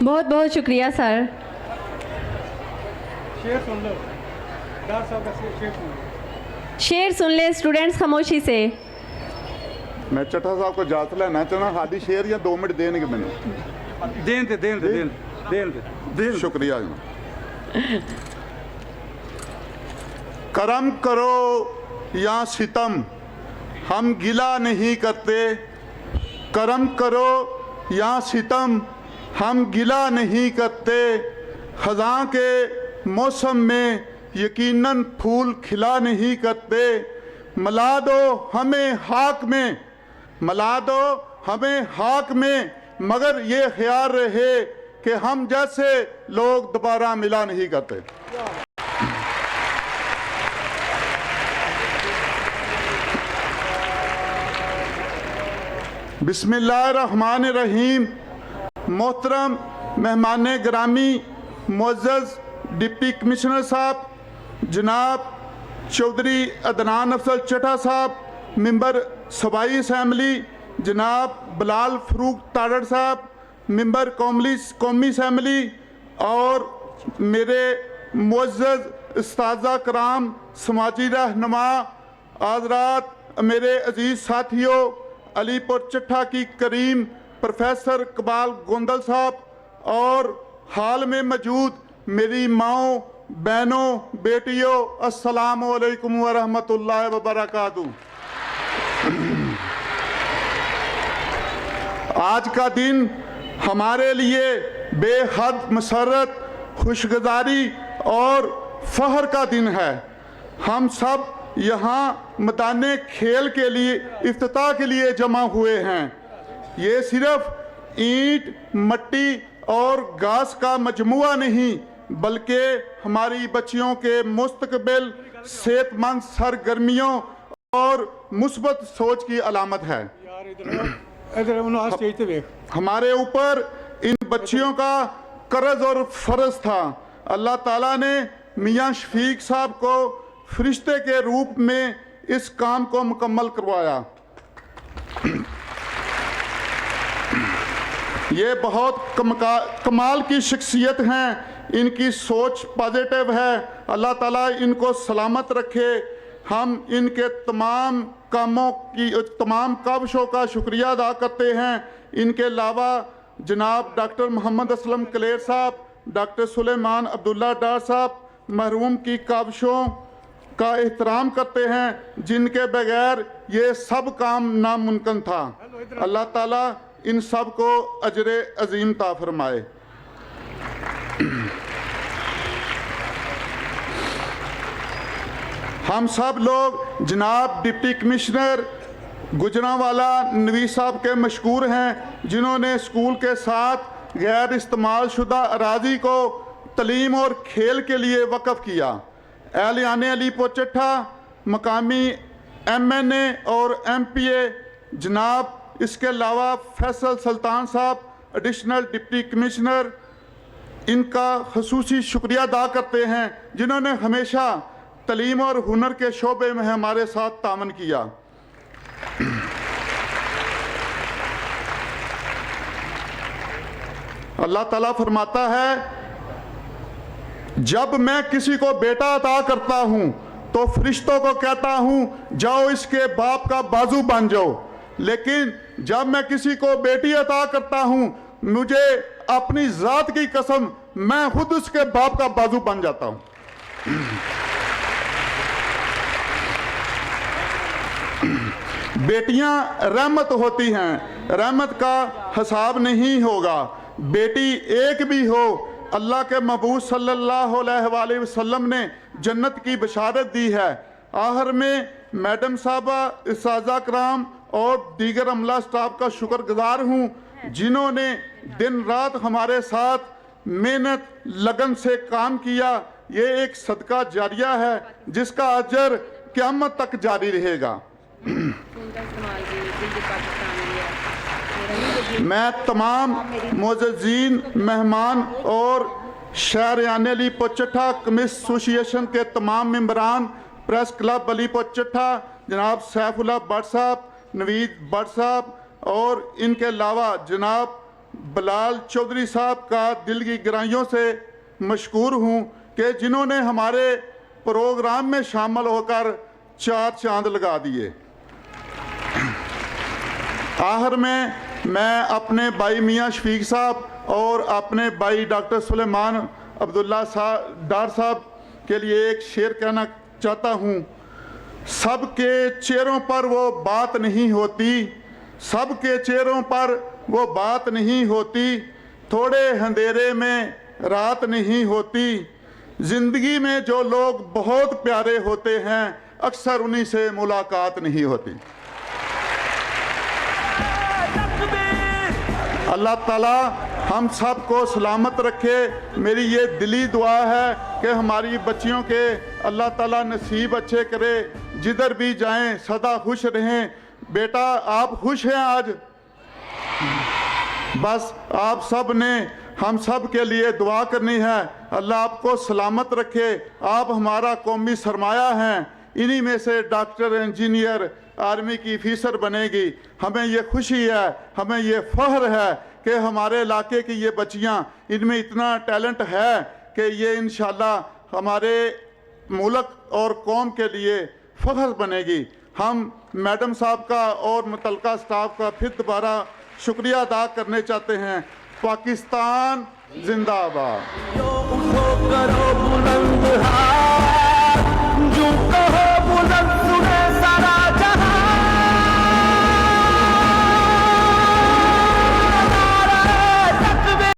बहुत बहुत शुक्रिया सर। शेर सुन लो, डॉक्टर साहब का शेर सुन लो। शेर सुन ले स्टूडेंट्स खामोशी से। मैं चट्टा साहब को जात लेना चाहना, खाली शेर या 2 मिनट देंगे मैंने? देन शुक्रिया जी। करम करो या सितम, हम गिला नहीं करते। करम करो या सितम, हम गिला नहीं करते। खज़ां के मौसम में यकीनन फूल खिला नहीं करते। मिला दो हमें हाक में, मिला दो हमें हाक में, मगर ये ख्याल रहे कि हम जैसे लोग दोबारा मिला नहीं करते। बिस्मिल्लाहिर्रहमानिर्रहीम। मोहतरम मेहमान ग्रामी, मुअज़्ज़ज़ डिप्टी कमिश्नर साहब जनाब चौधरी अदनान अफजल चट्टा साहब, मेंबर सूबाई असम्बली जनाब बिलाल फ़रूक ताड़ड़ साहब, मेंबर कौमी असम्बली, और मेरे मुअज़्ज़ज़ उस्ताज़ा कराम, समाजी रहनुमा हज़रात, मेरे अजीज़ साथियों, अलीपुर चट्टा की करीम प्रोफेसर इकबाल गोंदल साहब, और हाल में मौजूद मेरी माओ, बहनों, बेटियों, अस्सलामु अलैकुम व रहमतुल्लाहि व बरकातुहू। आज का दिन हमारे लिए बेहद मसरत, खुशगवारी और फ़ख्र का दिन है। हम सब यहाँ मैदान खेल के लिए इफ्तिताह के लिए जमा हुए हैं। ये सिर्फ ईंट, मिट्टी और घास का मजमुआ नहीं, बल्कि हमारी बच्चियों के मुस्तकबिल, सेहतमंद सरगर्मियों और मुस्बत सोच की अलामत है। हमारे ऊपर इन बच्चियों का कर्ज और फ़र्ज था। अल्लाह ताला ने मियाँ शफीक साहब को फरिश्ते के रूप में इस काम को मुकम्मल करवाया। ये बहुत कमाल की शख्सियत हैं, इनकी सोच पॉजिटिव है। अल्लाह ताला इनको सलामत रखे। हम इनके तमाम कामों की, तमाम काविशों का शुक्रिया अदा करते हैं। इनके अलावा जनाब डॉक्टर मोहम्मद असलम कलेर साहब, डॉक्टर सुलेमान अब्दुल्ला डार साहब मरहूम की काविशों का एहतराम करते हैं, जिनके बगैर ये सब काम नामुमकिन था। अल्लाह ताला इन सब को अजर अजीम ता फरमाए। हम सब लोग जनाब डिप्टी कमिश्नर गुजरांवाला नवीस साहब के मशकूर हैं, जिन्होंने स्कूल के साथ गैर इस्तेमाल शुदा अराजी को तलीम और खेल के लिए वक़फ़ किया। एहलियान अलीपुर चट्टा, मकामी MNA और MPA जनाब, इसके अलावा फैसल सुल्तान साहब एडिशनल डिप्टी कमिश्नर, इनका ख़ुसूसी शुक्रिया अदा करते हैं, जिन्होंने हमेशा तलीम और हुनर के शोबे में हमारे साथ तामन किया। अल्लाह ताला फरमाता है, जब मैं किसी को बेटा अता करता हूँ तो फरिश्तों को कहता हूँ जाओ इसके बाप का बाजू बन जाओ, लेकिन जब मैं किसी को बेटी अता करता हूँ, मुझे अपनी ज़ात की कसम, मैं खुद उसके बाप का बाजू बन जाता हूँ। बेटियां रहमत होती हैं, रहमत का हिसाब नहीं होगा। बेटी एक भी हो, अल्लाह के महबूब सल्लल्लाहु अलैहि वसल्लम ने जन्नत की बशारत दी है। आखिर में मैडम साहबा, इस्ताज़ा कराम और दीगर अमला स्टाफ का शुक्रगुजार हूँ, जिन्होंने दिन रात हमारे साथ मेहनत लगन से काम किया। ये एक सदका जारिया है जिसका अजर क़यामत तक जारी रहेगा। मैं तमाम मुअज़्ज़ज़ीन, मेहमान और शहरियान अलीपुर चट्टा कमिस एसोसिएशन के तमाम मेंबरान, प्रेस क्लब अलीपुर चट्टा जनाब सैफुल्लाह भट्ट साहब, नवीद भट्ट साहब, और इनके अलावा जनाब بلال چودھری صاحب کا دل کی گہرائیوں سے مشکور ہوں کہ جنہوں نے ہمارے پروگرام میں شامل ہو کر 4 چاند لگا دیے۔ آخر میں اپنے بھائی میاں شفیق صاحب اور اپنے بھائی ڈاکٹر سلیمان عبداللہ ڈار صاحب کے لیے ایک شعر کہنا چاہتا ہوں۔ سب کے چہروں پر وہ بات نہیں ہوتی، سب کے چہروں پر وہ بات نہیں ہوتی، تھوڑے اندھیرے میں رات نہیں ہوتی، زندگی میں جو لوگ بہت پیارے ہوتے ہیں اکثر انہی سے ملاقات نہیں ہوتی۔ اللہ تعالیٰ ہم سب کو سلامت رکھے۔ میری یہ دلی دعا ہے کہ ہماری بچیوں کے اللہ تعالیٰ نصیب اچھے کرے، جدھر بھی جائیں سدا خوش رہیں۔ بیٹا آپ خوش ہیں آج؟ بس آپ سب نے ہم سب کے لیے دعا کرنی ہے، اللہ آپ کو سلامت رکھے۔ آپ ہمارا قومی سرمایہ ہیں، انہی میں سے ڈاکٹر، انجینئر، آرمی کی افیسر بنے گی۔ ہمیں یہ خوشی ہے، ہمیں یہ فخر ہے کہ ہمارے علاقے کی یہ بچیاں، ان میں اتنا ٹیلنٹ ہے کہ یہ انشاءاللہ ہمارے ملک اور قوم کے لیے فخر بنے گی۔ ہم میڈم صاحب کا اور متعلقہ سٹاف کا پھر دوبارہ شکریہ ادا کرنے چاہتے ہیں۔ پاکستان زندہ آباد۔ جو اٹھو کرو بلند ہاتھ، جو کہو بلند